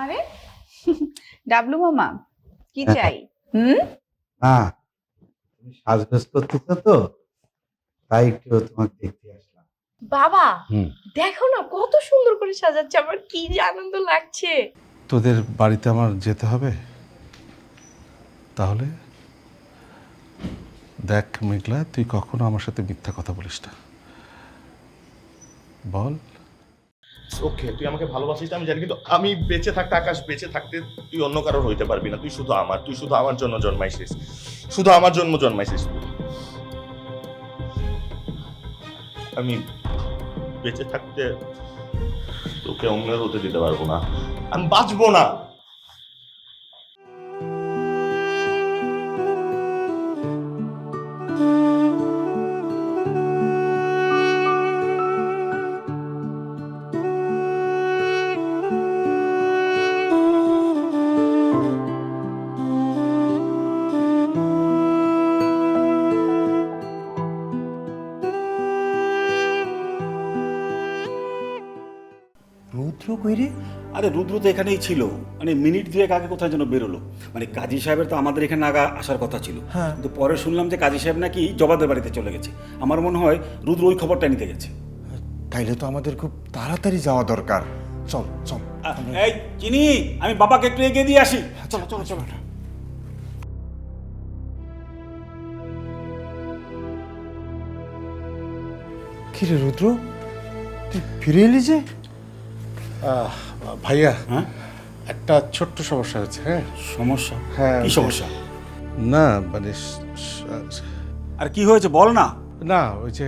আরে ডাবলু মামা কি চাই? না, তুমি সাজগোজ করতেছো তো, তাই একটু তোমাকে দেখতে আসলাম। বাবা দেখো না কত সুন্দর করে সাজাচ্ছে, আমার কি যে আনন্দ লাগছে। তোদের বাড়িতে আমার যেতে হবে তাহলে? দেখ মেঘলা, তুই কখনো আমার সাথে মিথ্যা কথা বলিস না, বল। ওকে, তুই আমাকে ভালোবাসিস আমি জানি, কিন্তু আমি বেঁচে থাকতে, আকাশ বেঁচে থাকতে তুই অন্য কারোর হইতে পারবি না। তুই শুধু আমার জন্য জন্মাইছিস, শুধু আমার জন্য জন্মাইছিস তুই। আমি বেঁচে থাকতে তোকে অন্যের হতে দিতে পারবো না, আমি বাঁচবো না। রুদ্র কইরে? আরে রুদ্র তো এখানেই ছিল, মানে মিনিট দুয়েক আগে কোথায় যেন বেরোলো। মানে কাজী সাহেবের তো আমাদের এখানে আগে আসার কথা ছিল, হ্যাঁ। কিন্তু পরে শুনলাম যে কাজী সাহেব নাকি জবাদের বাড়িতে চলে গেছে। আমার মনে হয় রুদ্র ওই খবরটা নিতে গেছে। তাইলে তো আমাদের খুব তাড়াতাড়ি যাওয়া দরকার। চল চল। এই চিনি, আমি বাবাকে একটু এগিয়ে দিয়ে আসি। চলো চলো চলো। কিরে রুদ্র, তুই ফিরে এলি যে? ভাইয়া, হ্যাঁ, একটা ছোট্ট সমস্যা হয়েছে। হ্যাঁ, সমস্যা? হ্যাঁ, কি সমস্যা? না মানে আর কি হয়েছে বল না। না, ওই যে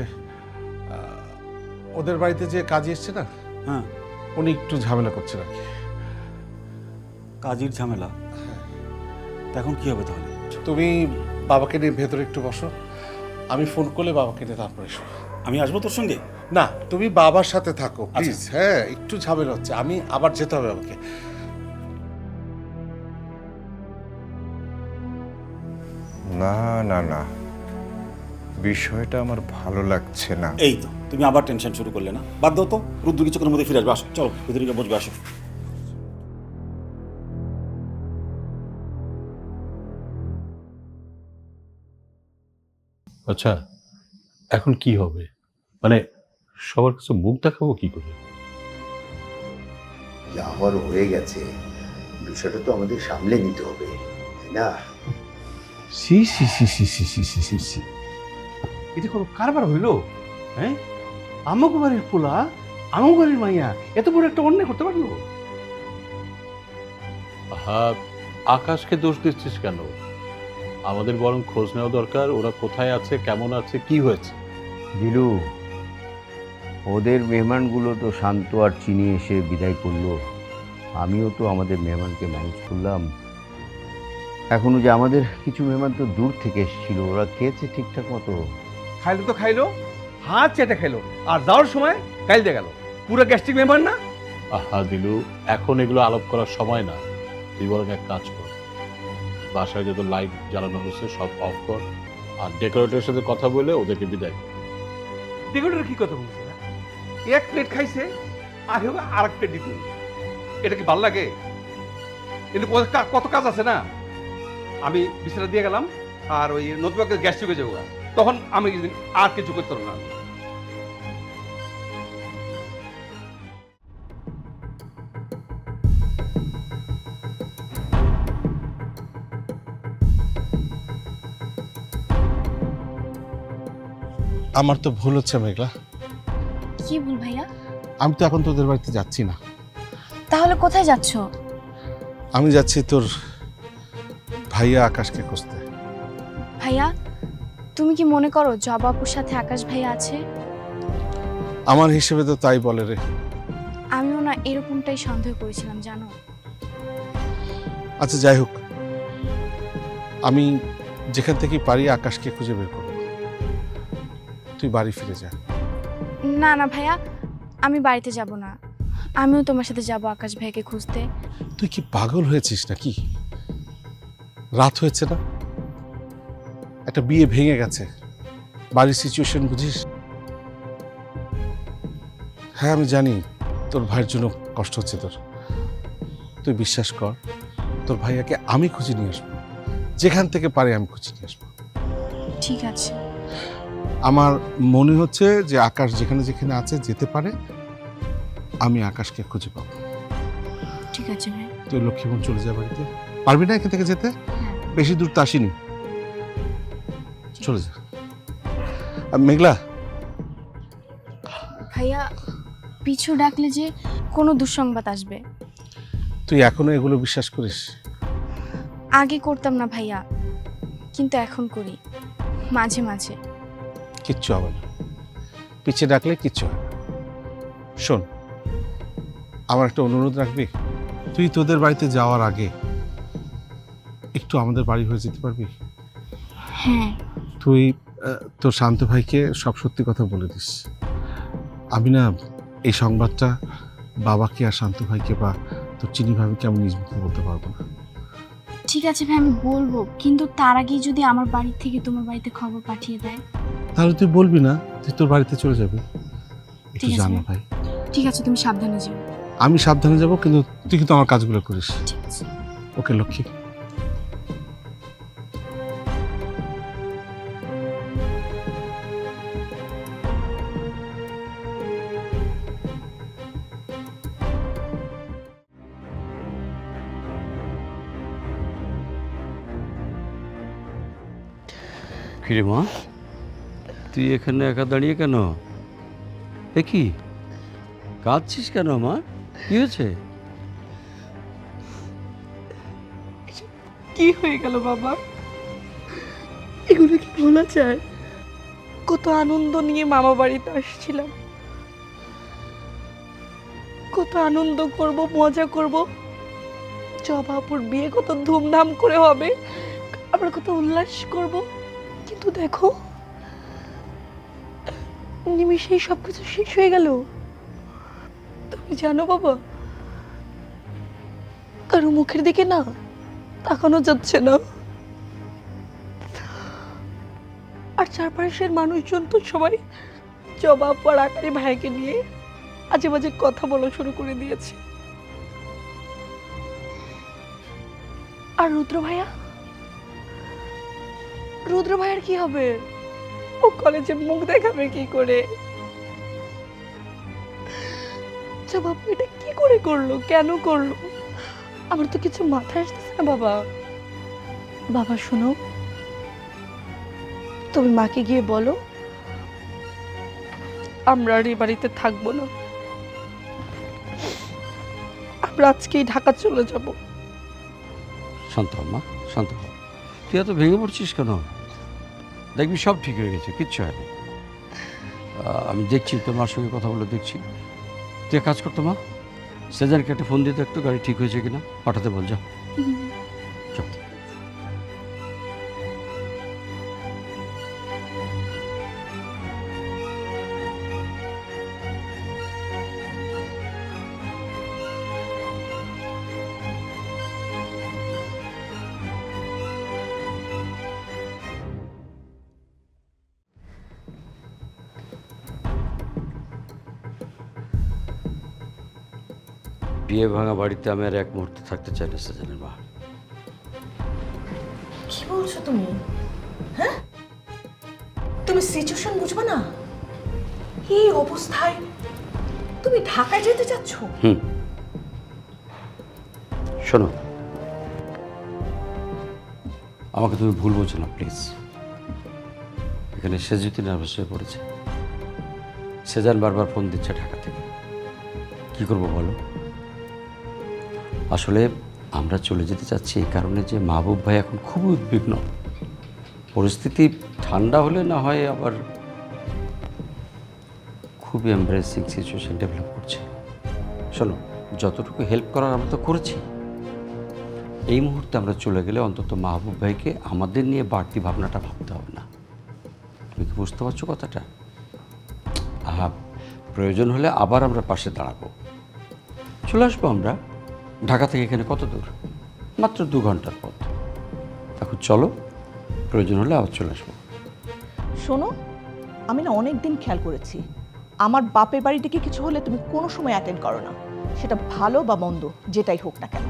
ওদের বাড়িতে যে কাজী এসছে না, হ্যাঁ, উনি একটু ঝামেলা করছেন আর কি। কাজীর ঝামেলা? তা এখন কি হবে তাহলে? তুমি বাবাকে নিয়ে ভেতরে একটু বসো, আমি ফোন করলে বাবাকে নিয়ে তারপরে এসো। আমি আসবো তোর সঙ্গে? না, তুমি বাবার সাথে থাকো প্লিজ। আচ্ছা। হ্যাঁ, একটু ঝামেলা হচ্ছে, আমি আবার যেতে হবে আমাকে। না না না, বিষয়টা আমার ভালো লাগছে না। এই তো তুমি আবার টেনশন শুরু করলে না, বাদ দাও তো। রুদ্র কিছুক্ষণের মধ্যে ফিরে আসবে, আসো চলো ভিতরে গিয়ে বসবে, আসো। আচ্ছা, এখন কি হবে? মানে সবার কাছে মুখ দেখাবো কি করে? যা হওয়ার হয়ে গেছে, বিষয়টা তো আমাদের সামলে নিতে হবে, তাই না? C C C C C C C C C, এটা কোনো কারবার হইলো? হ্যাঁ, আমাকে বাড়ির পোলা, আমাকে বাড়ির মাইয়া এত বড় একটা অন্যায় করতে পারলো? হ্যাঁ, আকাশকে দোষ দিচ্ছিস কেন? আমাদের বরং খোঁজ নেওয়া দরকার, ওরা কোথায় আছে, কেমন আছে, কি হয়েছে। দিলু, ওদের মেহমানগুলো তো শান্ত আর চিনি এসে বিদায় করলো, আমিও তো আমাদের মেহমানকে ম্যানেজ করলাম। এখনো যে আমাদের কিছু মেহমান তো দূর থেকে এসেছিল, ওরা খেয়েছে ঠিকঠাক মতো? খাইলো তো খাইলো, হাত চেটে খাইলো, আর যাওয়ার সময় কাইল দিয়ে গেল। পুরো গ্যাস্ট্রিক মেহমান না? আহা দিলু, এখন এগুলো আলাপ করার সময় না। তুই বরং এক কাজ কর, বাসায় যত লাইট জ্বালানো হচ্ছে সব অফ কর, আর ডেকোরেটরের সাথে কথা বলে ওদেরকে বিদায় কর। ডেকোরেটর কি কথা বলছে না? এক প্লেট খাইছে আর হোক আর এক প্লেট দিতে, এটা কি ভাল লাগে? কিন্তু কত কাজ আছে না। আমি বিছানা দিয়ে গেলাম, আর ওই নতুনকে গ্যাস চুকে যাবো, তখন আমি আর কিছু করতে পারবো না। আমার তো ভুল হচ্ছে মেঘলা, কি বল ভাইয়া? আমি তো এখন তোদের বাড়িতে যাচ্ছি না। তাহলে কোথায় যাচ্ছ? আমি যাচ্ছি তোর ভাইয়া আকাশকে খুঁজতে। ভাইয়া, তুমি কি মনে করো জবাবুর সাথে আকাশ ভাইয়া আছে? আমার হিসেবে তো তাই বলে রে। আমিও না এরকমটাই সন্দেহ করেছিলাম, জানো। আচ্ছা যাই হোক, আমি যেখান থেকে পারি আকাশকে খুঁজে বের করব, তুই বাড়ি ফিরে যা। না না ভাইয়া, আমি বাড়িতে যাব না, আমিও তোমার সাথে যাব আকাশ ভাইকে খুঁজতে। তুই কি পাগল হয়েছিস নাকি? রাত হয়েছে না, একটা বিয়ে ভেঙে গেছে, বাড়ির সিচুয়েশন বুঝিস? হ্যাঁ আমি জানি তোর ভাইয়ের জন্য কষ্ট হচ্ছে তোর, তুই বিশ্বাস কর, তোর ভাইয়াকে আমি খুঁজে নিয়ে আসবো, যেখান থেকে পারে আমি খুঁজে নিয়ে আসবো। ঠিক আছে। আমার মনে হচ্ছে যে আকাশ যেখানে যেখানে আছে যেতে পারে, আমি আকাশকে খুঁজে পাবো। ঠিক আছে ভাই। তুই লক্ষ্মীমন চলে যা বাড়িতে, পারবি না এখান থেকে যেতে? বেশি দূর তো আসিনি, চলে যা। আর মেঘলা, ভাইয়া পিছু ডাকলে যে কোনো দুঃসংবাদ আসবে। তুই এখনো এগুলো বিশ্বাস করিস? আগে করতাম না ভাইয়া, কিন্তু এখন করি মাঝে মাঝে। কিচ্ছু হবে না, পিছিয়ে ডাকলে কিচ্ছু হবে না। শোন, আমার একটা অনুরোধ রাখবি, তুই তোদের বাড়িতে যাওয়ার আগে একটু আমাদের বাড়ি হয়ে যেতে পারবি? হ্যাঁ। তুই তোর শান্ত ভাইকে সব সত্যি কথা বলে দিস। আমি না এই সংবাদটা বাবাকে আর শান্ত ভাইকে বা তোর চিনি ভাবিকে আমি নিজ মুখে বলতে পারবো না। ঠিক আছে ভাই, আমি বলবো, কিন্তু তার আগেই যদি আমার বাড়ি থেকে তোমার বাড়িতে খবর পাঠিয়ে দেয়? তাহলে তুই বলবি না, তুই তোর বাড়িতে চলে যাবি। একটু ঠিক আছে জানা ভাই। ভাই। ঠিক আছে, তুমি সাবধানে যেও। আমি সাবধানে যাব, কিন্তু তুই কিন্তু আমার কাজগুলো করিস। ঠিক আছে। ওকে লক্ষ্মী। কিরে মা, তুই এখানে একা দাঁড়িয়ে কেন? এ কি কাঁদছিস কেন মা? কি হয়েছে? কি হয়ে গেল বাবা? এগুলো কি বলা যায়? কত আনন্দ নিয়ে মামা বাড়িতে আসছিলাম, কত আনন্দ করব, মজা করব, জবাপুর বিয়ে কত ধুমধাম করে হবে, আমরা কত উল্লাস করব, কিন্তু দেখো নিমিষেই সবকিছু শেষ হয়ে গেল। তুমি জানো বাবা, কারো মুখের দিকে না তাকানো যাচ্ছে না, আর চারপাশের মানুষজন তো সবাই জবাব আর আকারে ভাইকে নিয়ে আজে বাজে কথা বলা শুরু করে দিয়েছে। আর রুদ্র ভাইয়ার কি হবে? ও কলেজে মুখ দেখাবে কি করে? জবাব এটা কি করে করলো, কেন করলো? আমার তো কিছু মাথায় আসতেছে না বাবা। বাবা শোনো, তুমি মাকে গিয়ে বলো আমরা আর এই বাড়িতে থাকবো না, আমরা আজকেই ঢাকা চলে যাব। শান্ত হ মা, শান্ত হ। তুই এত ভেঙে পড়ছিস কেন? দেখবি সব ঠিক হয়ে গেছে, কিচ্ছু হয়নি। আমি দেখছি, তোর মার সঙ্গে কথা বলে দেখছি। তুই এক কাজ করতো মা, সেজানকে একটা ফোন দিতে, একটু গাড়ি ঠিক হয়েছে কিনা পাঠাতে বল, যা। চল। বিয়ে ভাঙা বাড়িতে আমি আর এক মুহূর্তে থাকতে চাই না সেজানের মা। কি বলছো তুমি? হ্যাঁ, তুমি সিচুয়েশন বুঝবে না? এই অবস্থায় তুমি ঢাকায় যেতে চাচ্ছ? শোনো, আমাকে তুমি ভুল বোঝো না প্লিজ। এখানে সেজুতি নার্ভাস হয়ে পড়েছে। সেজান বারবার ফোন দিচ্ছে ঢাকা থেকে। কি করব বলো? আসলে আমরা চলে যেতে চাচ্ছি এই কারণে যে মাহবুব ভাই এখন খুবই উদ্বিগ্ন। পরিস্থিতি ঠান্ডা হলে না হয় আবার খুবই এমব্রেসিং সিচুয়েশন ডেভেলপ করছে। শোনো, যতটুকু হেল্প করার আমরা তো করেছি। এই মুহূর্তে আমরা চলে গেলে অন্তত মাহবুব ভাইকে আমাদের নিয়ে বাড়তি ভাবনাটা ভাবতে হবে না। তুমি কি বুঝতে পারছো কথাটা? প্রয়োজন হলে আবার আমরা পাশে দাঁড়াবো। চলে আসবো আমরা। ঢাকা থেকে এখানে কত দূর? মাত্র 2 ঘন্টার পথ। এখন চলো, প্রয়োজন হলে আবার চলে আসবো। শোনো, আমি না অনেক দিন খেয়াল করেছি, আমার বাপের বাড়ি থেকে কিছু হলে তুমি কোনো সময় অ্যাটেন্ড করো না। সেটা ভালো বা মন্দ যেটাই হোক না কেন,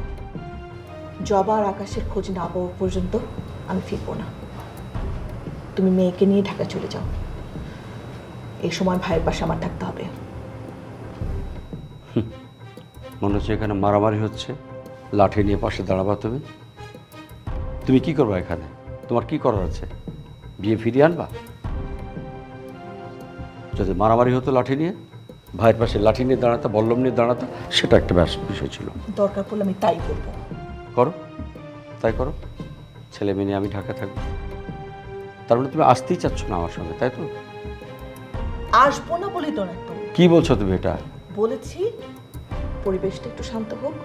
জবা আর আকাশের খোঁজ না পাওয়া পর্যন্ত আমি ফিরবো না। তুমি মেয়েকে নিয়ে ঢাকা চলে যাও, এই সময় ভাইয়ের পাশে আমার থাকতে হবে। মনে হচ্ছে এখানে মারামারি হচ্ছে, লাঠি নিয়ে পাশে দাঁড়াবা তুমি। তুমি কি করবা এখানে? তোমার কি করার আছে? বিয়ে ফিরিয়ে আনবা? যদি মারামারি হতো লাঠি নিয়ে, ভাইয়ের পাশে লাঠি নিয়ে দাঁড়াতা, বল্লম নিয়ে দাঁড়াতা, সেটা একটা বিষয় ছিল। দরকার পড়লে আমি তাই করবো। করো, তাই করো। ছেলে মেয়ে নিয়ে আমি ঢাকা থাকবো। তার মানে তুমি আসতেই চাচ্ছ না আমার সঙ্গে, তাই তো? আসবো না বলি তো না তো। কি বলছো তুমি এটা? বলেছি পরিবেশটা একটু শান্ত হোক,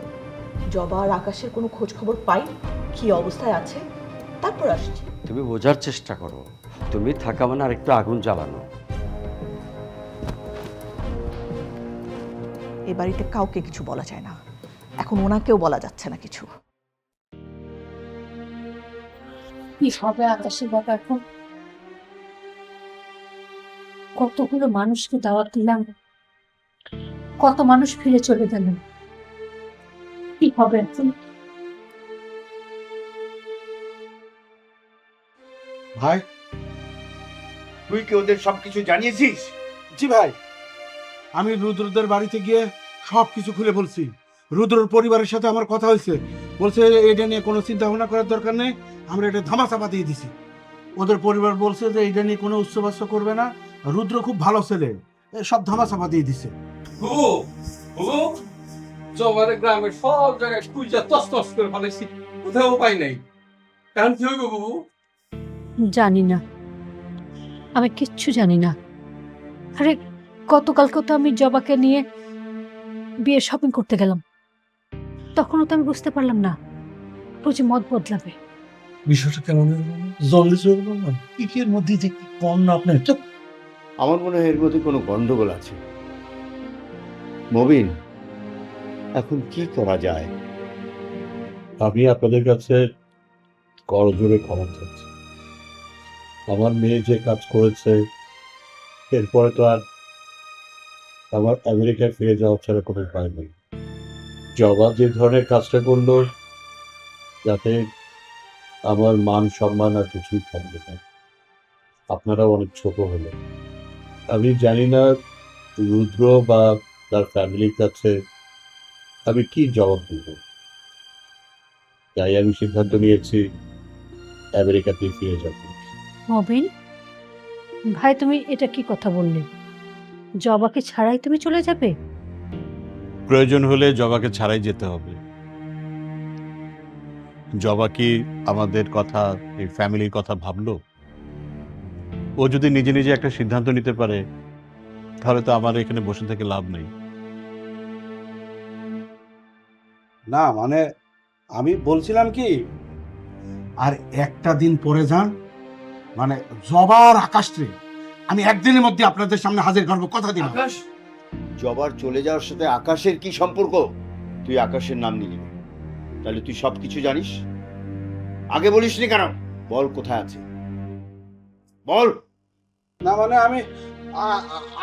জবা আর আকাশের কোনো খোঁজ খবর পাই, কি অবস্থায় আছে, তারপর আসছি। তুমি বোঝার চেষ্টা করো, তুমি থাকা মানে আরেকটু আগুন জ্বালানো। এ বাড়িতে কাউকে কিছু বলা যায় না, এখন ওনাকেও বলা যাচ্ছে না কিছু। কি হবে আকাশের বাবা এখন? কতগুলো মানুষকে দাওয়াত দিলাম, কত মানুষ ফিরে চলে গেলেন, কি হবে এখন? ভাই, তুই কি ওদের সবকিছু জানিয়েছিস? জি ভাই, আমি রুদ্রদের বাড়িতে গিয়ে সব কিছু খুলে বলছি। রুদ্রর পরিবারের সাথে আমার কথা হয়েছে, বলছে এটা নিয়ে কোনো চিন্তা ভাবনা করার দরকার নেই, আমরা এটা ধামাচাপা দিয়ে দিছি। ওদের পরিবার বলছে যে এটা নিয়ে কোনো উচ্চবাস্য করবে না, রুদ্র খুব ভালো ছেলে, সব ধামাচাপা দিয়ে দিছে। জবারে গ্রামের সব জায়গায় কুইজা তস তস করে ফেলেছি, কোথাও পাই নাই। কারণ কি হইব বাবু? জানি না, আমি কিচ্ছু জানি না। আরে গতকালকে তো আমি জবাকে নিয়ে বিয়ে শপিং করতে গেলাম, তখনও তো আমি বুঝতে পারলাম না বুঝি মত বদলাবে। বিষয়টা কেমন জলদি চলবে না, কি এর মধ্যে যে কি কম না আপনার। আমার মনে হয় এর মধ্যে কোনো গন্ডগোল আছে। মবিন, এখন কি করা যায়? আমি আপনাদের কাছে করজোড়ে ক্ষমা চাচ্ছি। আমার মেয়ে যে কাজ করেছে, এরপরে তো আর আমার আমেরিকায় ফিরে যাওয়া ছাড়া কোনো উপায় নেই। জবা যে ধরনের কাজটা করলো, যাতে আমার মান সম্মান আর কিছুই থাকবে না। আপনারা অনেক ছোট হলো, আমি জানি না রুদ্র বা তার ফ্যামিলির কাছে আমি কি জবাব দেব। তাই আমি সিদ্ধান্ত নিয়েছি আমেরিকাতে ফিরে যাব। মবিন ভাই, তুমি এটা কি কথা বললে? জবাকে ছাড়াই তুমি চলে যাবে? প্রয়োজন হলে জবাকে ছাড়াই যেতে হবে। জবা কি আমাদের কথা, এই ফ্যামিলির কথা ভাবলো? ও যদি নিজে নিজে একটা সিদ্ধান্ত নিতে পারে, তাহলে তো আমার এখানে বসে থেকে লাভ নেই। না মানে আমি বলছিলাম কি, আর একটা দিন পরে যান, মানে জবার আকাশে আমি একদিনের মধ্যে আপনাদের সামনে হাজির করবো, কথা দিলাম। জবার চলে যাওয়ার সাথে আকাশের কি সম্পর্ক? তুই আকাশের নাম নিলি, তাহলে তুই সব কিছু জানিস? আগে বলিসনি কেন? বল কোথায় আছে, বল। না মানে আমি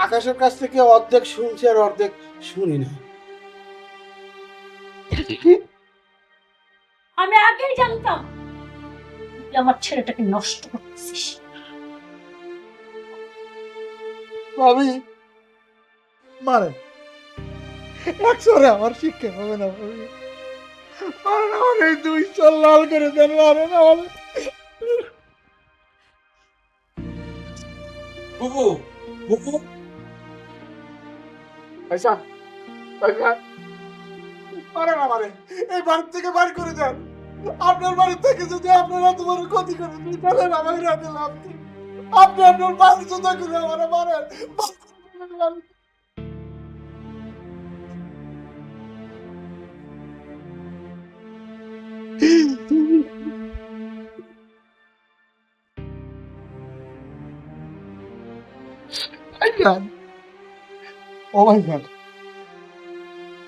আকাশের কাছ থেকে অর্ধেক শুনছি আর অর্ধেক শুনি না। আমি আগেই জানতাম তুই আমার ছেলেটাকে নষ্ট করতেছিস। ভাবি মারে একশোরে আমার শিক্ষা হবে না ভাবি, আমার এই দুই চল লাল করে দেন, মারে না বলে। বুবু বুবু পয়সা পয়সা মারে না মারে, এই বাড়ি থেকে বাড়ি করে দেন। আপনার বাড়ি থেকে যদি আপনারা তোমার ক্ষতি করে দিই, তাহলে আমার রাতে লাভ কি? আপনি আপনার বাড়ি জোদা করে আমার মারেন। ও মাই গড,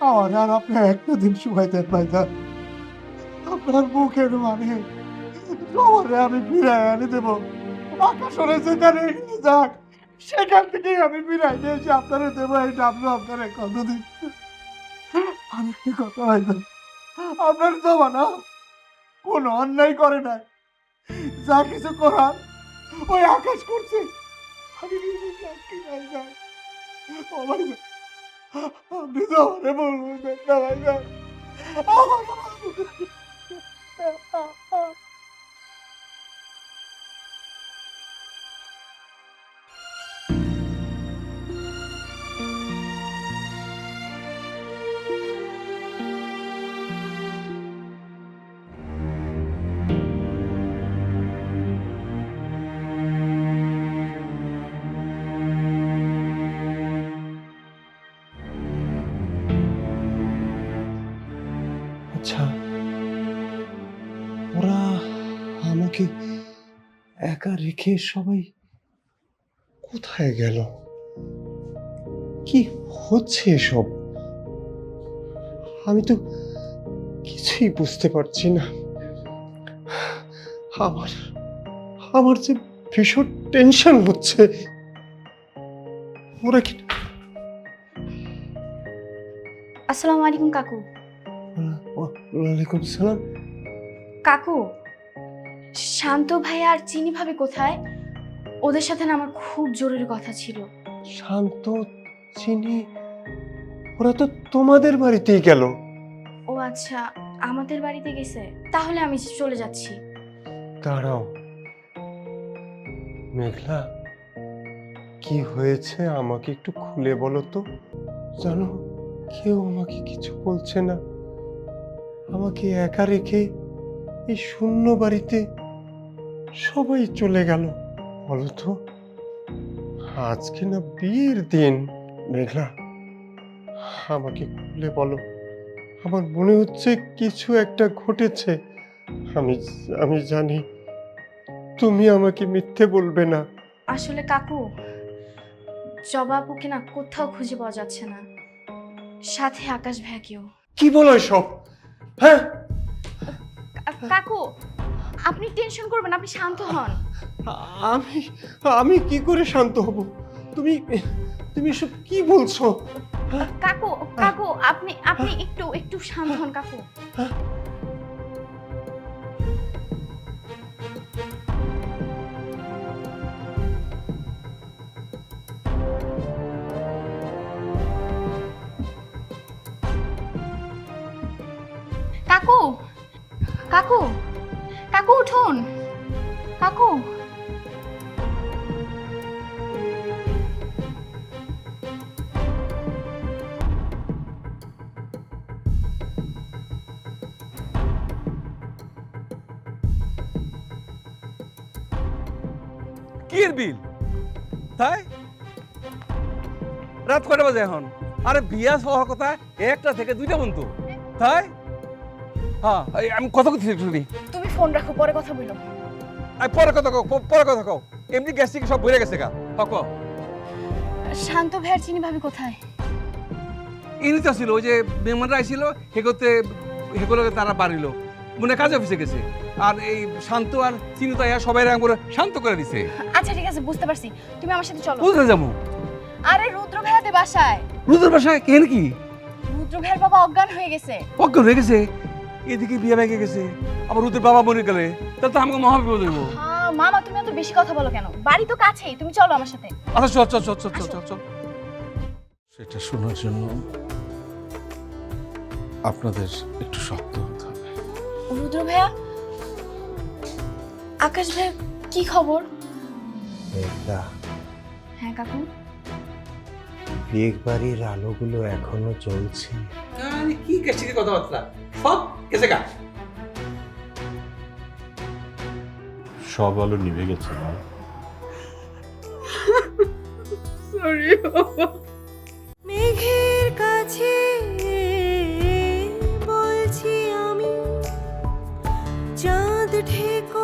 আমার আর আপনার একটা দিন সময় দেন ভাইজান। আপনার মুখের মানে খবরে আমি ফিরে এনে দেবো। আকাশরে যেখানে যাক, সেখান থেকেই আমি ফিরাই দিয়ে এসে আপনারা দেবো। এই নামলো আপনার কতদিন কি কথা ভাইজান, আপনার জমা না কোনো অন্যায় করে নাই, যা কিছু করার ওই আকাশ করছে। আমি নিজে সাক্ষী ভাইজান। ও ভাইজান, আপনি জমারে বলবেন না ভাইজান, আচ্ছা, ওরা আমাকে একা রেখে সবাই কোথায় গেল? কি হচ্ছে এসব? আমি তো কিছুই বুঝতে পারছি না। আমার আমার যে ভীষণ টেনশন হচ্ছে। ওরা কি? আসসালামু আলাইকুম কাকু। ওয়ালাইকুম সালাম। কাকু, শান্ত ভাই আর চিনি ভাবি কোথায়? ওদের সাথে না আমার খুব জরুরি কথা ছিল। শান্ত, চিনি, ওরা তো তোমাদের বাড়িতেই গেল। ও আচ্ছা, আমাদের বাড়িতে গেছে। তাহলে আমি চলে যাচ্ছি। দাঁড়াও মেঘলা, কি হয়েছে আমাকে একটু খুলে বলো তো। জানো, কেউ আমাকে কিছু বলছে না। আমাকে একা রেখে এই শূন্য বাড়িতে সবাই চলে গেল। বলো তো, আজকে না বিয়ের দিন। মেঘলা, আমাকে খুলে বলো। আমার মনে হচ্ছে কিছু একটা ঘটেছে। আমি জানি তুমি আমাকে মিথ্যে বলবে না। আসলে কাকু, জবাবুকে না কোথাও খুঁজে পাওয়া যাচ্ছে না, সাথে আকাশ ভাইকেও। কি বলো এসব? হ্যাঁ কাকু, আপনি টেনশন করবেন, আপনি শান্ত হন। আমি আমি কি করে শান্ত হব? তুমি তুমি এসব কি বলছো? কাকু কাকু, আপনি আপনি একটু একটু শান্ত হন কাকু। কাকু কাকু কাকু, উঠুন কাকু। কি এর বিল? তাই রাত কয়টা বাজে এখন? আরে বিয়া হওয়ার কথা 1টা থেকে 2টা পর্যন্ত। তাই হ্যাঁ, আমি কথা বলছি শুনি। তুমি ফোন রাখো, পরে কথা বলো। পরে কথা কও, পরে কথা কও। এমনি গ্যাস থেকে সব ভরে গেছে গা। কও। শান্ত ভাই আর চিনি ভাবি কোথায়? ইনি তো ছিল, ওই যে মেহমানরা আইছিল, হেগুলো তারা বাড়িলো মনে কাজ অফিসে গেছে। আর এই শান্ত আর চিনি তো সবাই করে শান্ত করে দিছে। আচ্ছা ঠিক আছে, বুঝতে পারছি। তুমি আমার সাথে চলো। কোথায় যাবো? আরে রুদ্র ভাইয়াদের বাসায়। রুদ্র বাসায়? কেন কি? রুদ্র ভাইয়ের বাবা অজ্ঞান হয়ে গেছে। অজ্ঞান হয়ে গেছে? এদিকে বিয়ে ভেঙে গেছে, আবার রুদ্রের বাবা মরে গেলে তাহলে তো আমাকে মহাবিপদ হইব। হ্যাঁ মামা, তুমি এত বেশি কথা বলো কেন? বাড়ি তো কাছেই, তুমি চলো আমার সাথে। আচ্ছা চল। সেটা শোনার জন্য আপনাদের একটু শক্ত হতে হবে। রুদ্র ভাইয়া, আকাশ ভাই, কি খবর? হ্যাঁ কাকু। বিয়ে বাড়ির আলোগুলো এখনো জ্বলছে। কি কেসে কথাবার্তা সব কেসে গা? সব আলো নিভে গেছে মা। সরি মেঘের কাছে বলছি আমি, চাঁদ ঢেকো